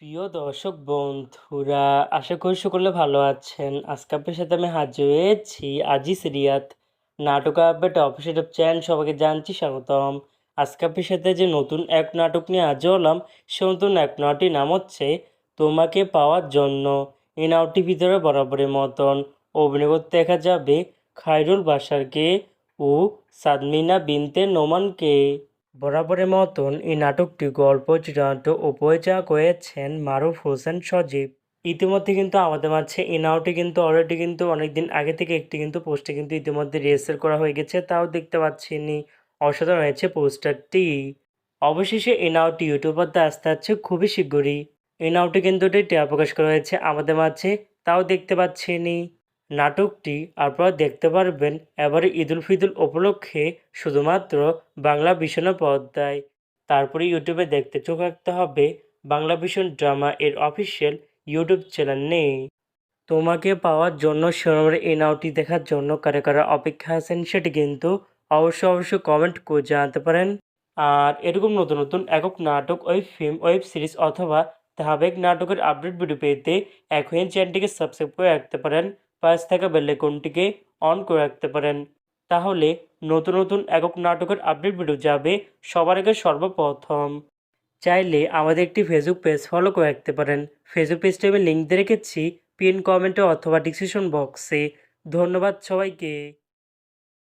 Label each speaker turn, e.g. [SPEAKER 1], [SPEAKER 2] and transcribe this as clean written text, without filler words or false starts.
[SPEAKER 1] প্রিয় দর্শক বন্ধুরা, আশা করি সকলে ভালো আছেন। আজকে আপনার সাথে আমি হাজির হয়েছি আজিজ রিয়াদ নাটক আপডেট অফিসিয়াল চ্যানেল। সবাইকে জানছি স্বাগতম। আজকে আপনার সাথে যে নতুন এক নাটক নিয়ে হাজির হলাম, সে নতুন এক নাটকটির নাম হচ্ছে তোমাকে পাওয়ার জন্য। এই নাটকটির ভিতরে বরাবরের মতন অভিনয় করতে দেখা যাবে খায়রুল বাশারকে ও সাদমিনা বিনতে নোমানকে। বরাবরের মতন এই নাটকটি গল্প চিত্রনাট্য ও পরিচালনা করেছেন মারুফ হোসেন সজীব। ইতিমধ্যে কিন্তু আমাদের মাঝে এই নাটকটি কিন্তু অলরেডি কিন্তু অনেকদিন আগে থেকে একটি কিন্তু পোস্টে কিন্তু ইতিমধ্যে রিহার্সাল করা হয়ে গেছে, তাও দেখতে পাচ্ছিনি। অসাধারণ হয়েছে পোস্টারটি। অবশেষে এই নাটকটি ইউটিউবারতে আসতে যাচ্ছে খুবই শীঘ্রই। এই নাটকটি কিন্তু টিয়া প্রকাশ করা হয়েছে আমাদের মাঝে, তাও দেখতে পাচ্ছিনি। নাটকটি আপনারা দেখতে পারবেন এবারে ঈদুল ফিতর উপলক্ষে শুধুমাত্র বাংলা ভিশনের পর্দায়। তারপরে ইউটিউবে দেখতে চোখ রাখতে হবে বাংলা ভিশন ড্রামা এর অফিসিয়াল ইউটিউব চ্যানেল নেই। তোমাকে পাওয়ার জন্য শিরোনামের এই নাটকটি দেখার জন্য কারা কারা অপেক্ষা আছেন সেটি কিন্তু অবশ্যই কমেন্ট করে জানাতে পারেন। আর এরকম নতুন নতুন একক নাটক, ওয়েব ফিল্ম, ওয়েব সিরিজ অথবা ধারাবাহিক নাটকের আপডেট ভিডিও পেতে এখনই চ্যানেলটিকে সাবস্ক্রাইব করে রাখতে পারেন। পাশে থাকা বেল আইকনটিকে অন করে রাখতে পারেন। তাহলে নতুন নতুন একক নাটকের আপডেট ভিডিও যাবে সবার আগে সর্বপ্রথম। চাইলে আমাদের একটি ফেসবুক পেজ ফলো করে রাখতে পারেন। ফেসবুক পেজটি আমি লিঙ্ক দিয়ে রেখেছি পিন কমেন্টে অথবা ডিসক্রিপশন বক্সে। ধন্যবাদ সবাইকে।